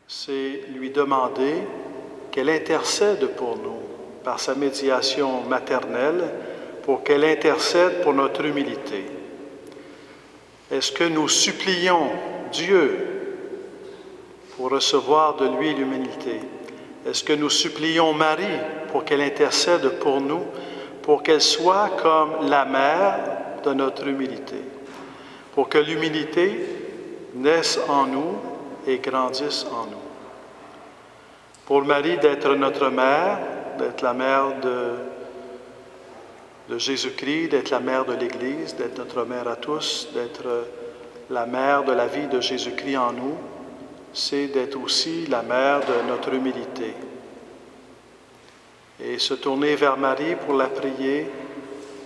c'est lui demander qu'elle intercède pour nous, par sa médiation maternelle, pour qu'elle intercède pour notre humilité. Est-ce que nous supplions Dieu pour recevoir de lui l'humilité? Est-ce que nous supplions Marie pour qu'elle intercède pour nous, pour qu'elle soit comme la mère de notre humilité, pour que l'humilité naisse en nous et grandisse en nous? Pour Marie d'être notre mère, d'être la mère de Jésus-Christ, d'être la mère de l'Église, d'être notre mère à tous, d'être la mère de la vie de Jésus-Christ en nous, c'est d'être aussi la mère de notre humilité. Et se tourner vers Marie pour la prier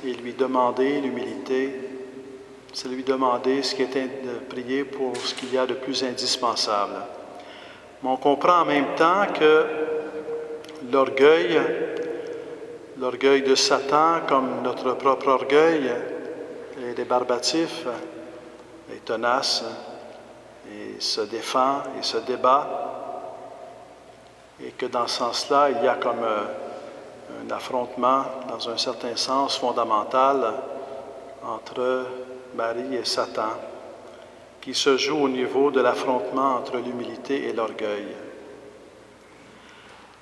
et lui demander l'humilité, c'est lui demander ce qui est de prier pour ce qu'il y a de plus indispensable. Mais on comprend en même temps que l'orgueil de Satan, comme notre propre orgueil, est rébarbatif, est tenace, et se défend et se débat, et que dans ce sens-là, il y a comme un affrontement, dans un certain sens fondamental, entre Marie et Satan, qui se joue au niveau de l'affrontement entre l'humilité et l'orgueil.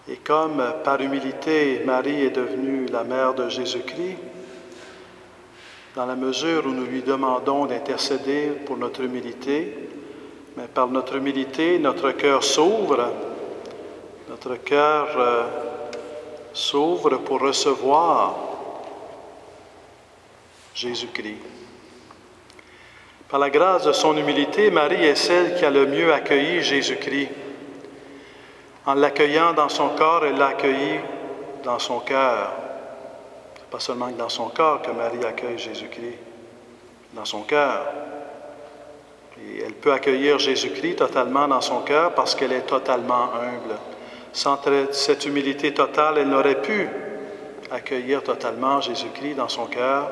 Et comme par humilité, Marie est devenue la mère de Jésus-Christ, dans la mesure où nous lui demandons d'intercéder pour notre humilité, mais par notre humilité, notre cœur s'ouvre, pour recevoir Jésus-Christ. Par la grâce de son humilité, Marie est celle qui a le mieux accueilli Jésus-Christ. En l'accueillant dans son corps, elle l'a accueilli dans son cœur. Ce n'est pas seulement dans son corps que Marie accueille Jésus-Christ, dans son cœur. Et elle peut accueillir Jésus-Christ totalement dans son cœur parce qu'elle est totalement humble. Sans cette humilité totale, elle n'aurait pu accueillir totalement Jésus-Christ dans son cœur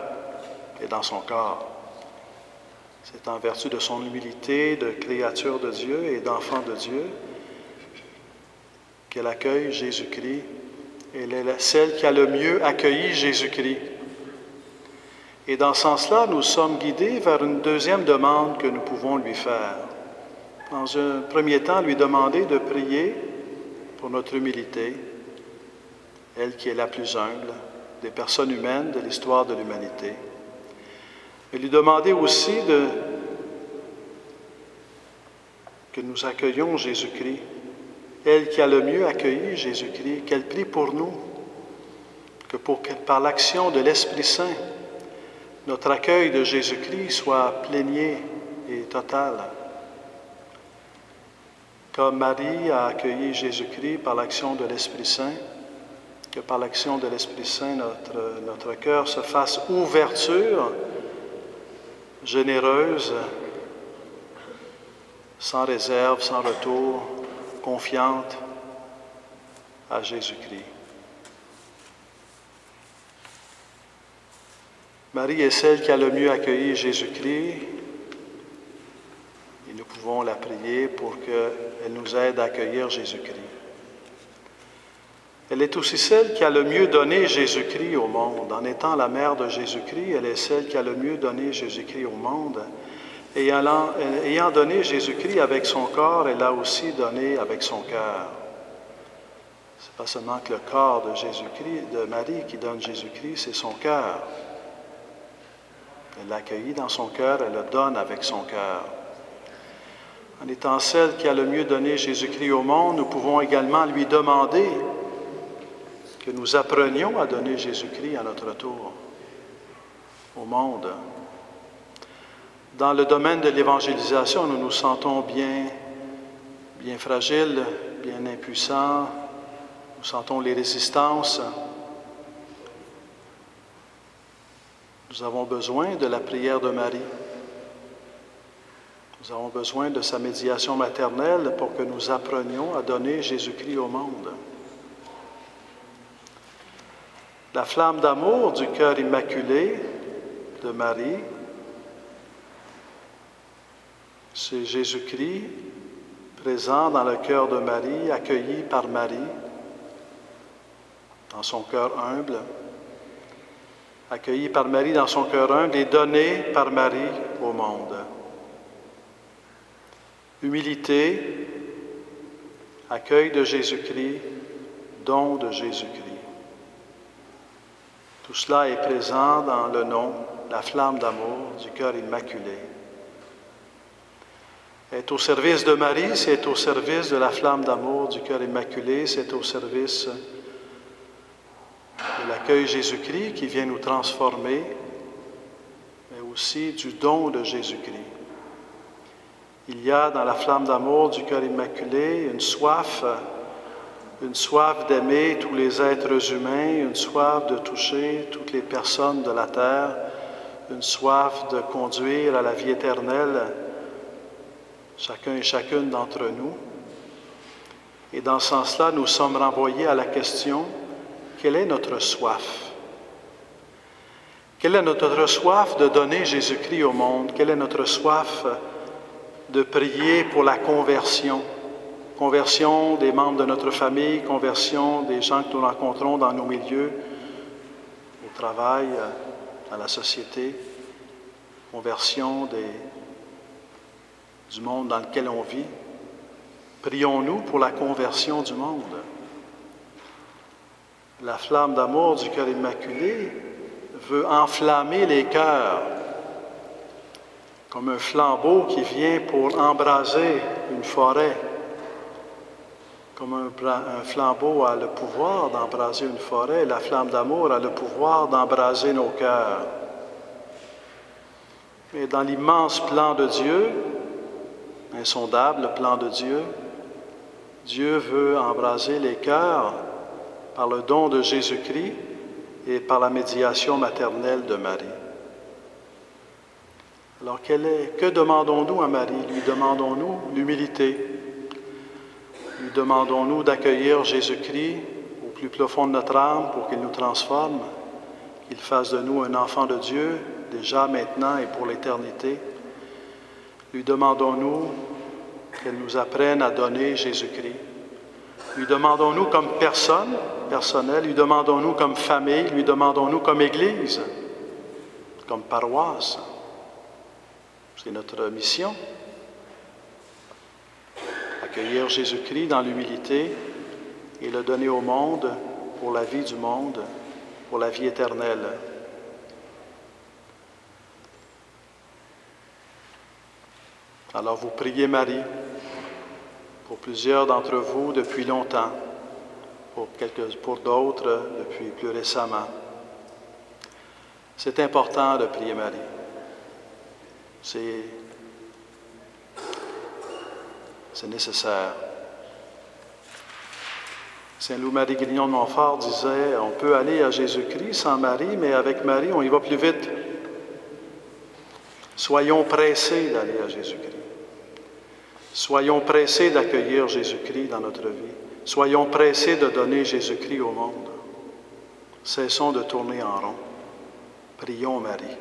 et dans son corps. C'est en vertu de son humilité de créature de Dieu et d'enfant de Dieu qu'elle accueille Jésus-Christ. Elle est celle qui a le mieux accueilli Jésus-Christ. Et dans ce sens-là, nous sommes guidés vers une deuxième demande que nous pouvons lui faire. Dans un premier temps, lui demander de prier pour notre humilité, elle qui est la plus humble des personnes humaines de l'histoire de l'humanité. Et lui demander aussi que nous accueillions Jésus-Christ, elle qui a le mieux accueilli Jésus-Christ, qu'elle prie pour nous, que par l'action de l'Esprit Saint, notre accueil de Jésus-Christ soit plénier et total. Comme Marie a accueilli Jésus-Christ par l'action de l'Esprit Saint, que par l'action de l'Esprit Saint, notre cœur se fasse ouverture généreuse, sans réserve, sans retour, confiante à Jésus-Christ. Marie est celle qui a le mieux accueilli Jésus-Christ et nous pouvons la prier pour qu'elle nous aide à accueillir Jésus-Christ. Elle est aussi celle qui a le mieux donné Jésus-Christ au monde. En étant la mère de Jésus-Christ, elle est celle qui a le mieux donné Jésus-Christ au monde. Et ayant donné Jésus-Christ avec son corps, elle l'a aussi donné avec son cœur. Ce n'est pas seulement que le corps de Jésus-Christ, de Marie qui donne Jésus-Christ, c'est son cœur. Elle l'accueillit dans son cœur, elle le donne avec son cœur. En étant celle qui a le mieux donné Jésus-Christ au monde, nous pouvons également lui demander que nous apprenions à donner Jésus-Christ à notre tour au monde. Dans le domaine de l'évangélisation, nous nous sentons bien fragiles, bien impuissants, nous sentons les résistances. Nous avons besoin de la prière de Marie. Nous avons besoin de sa médiation maternelle pour que nous apprenions à donner Jésus-Christ au monde. La flamme d'amour du cœur immaculé de Marie, c'est Jésus-Christ présent dans le cœur de Marie, accueilli par Marie, dans son cœur humble, accueilli par Marie dans son cœur humble et donné par Marie au monde. Humilité, accueil de Jésus-Christ, don de Jésus-Christ. Tout cela est présent dans le nom, la flamme d'amour du cœur immaculé. Être au service de Marie, c'est au service de la flamme d'amour du cœur immaculé, c'est au service de l'accueil Jésus-Christ qui vient nous transformer, mais aussi du don de Jésus-Christ. Il y a dans la flamme d'amour du cœur immaculé une soif d'aimer tous les êtres humains, une soif de toucher toutes les personnes de la terre, une soif de conduire à la vie éternelle chacun et chacune d'entre nous. Et dans ce sens-là, nous sommes renvoyés à la question: quelle est notre soif? Quelle est notre soif de donner Jésus-Christ au monde? Quelle est notre soif de prier pour la conversion? Conversion des membres de notre famille, conversion des gens que nous rencontrons dans nos milieux, au travail, dans la société, conversion du monde dans lequel on vit. Prions-nous pour la conversion du monde. La flamme d'amour du cœur immaculé veut enflammer les cœurs, comme un flambeau qui vient pour embraser une forêt. Comme un flambeau a le pouvoir d'embraser une forêt, la flamme d'amour a le pouvoir d'embraser nos cœurs. Et dans l'immense plan de Dieu, insondable plan de Dieu, Dieu veut embraser les cœurs par le don de Jésus-Christ et par la médiation maternelle de Marie. Alors, que demandons-nous à Marie? Lui demandons-nous l'humilité. Lui demandons-nous d'accueillir Jésus-Christ au plus profond de notre âme pour qu'il nous transforme, qu'il fasse de nous un enfant de Dieu, déjà, maintenant et pour l'éternité. Lui demandons-nous qu'elle nous apprenne à donner Jésus-Christ. Lui demandons-nous comme personne personnelle, lui demandons-nous comme famille, lui demandons-nous comme Église, comme paroisse. C'est notre mission. Accueillir Jésus-Christ dans l'humilité et le donner au monde pour la vie du monde, pour la vie éternelle. Alors vous priez Marie, pour plusieurs d'entre vous depuis longtemps, pour d'autres depuis plus récemment. C'est important de prier Marie. C'est nécessaire. Saint Louis-Marie Grignon de Montfort disait: on peut aller à Jésus-Christ sans Marie, mais avec Marie, on y va plus vite. Soyons pressés d'aller à Jésus-Christ. Soyons pressés d'accueillir Jésus-Christ dans notre vie. Soyons pressés de donner Jésus-Christ au monde. Cessons de tourner en rond. Prions Marie.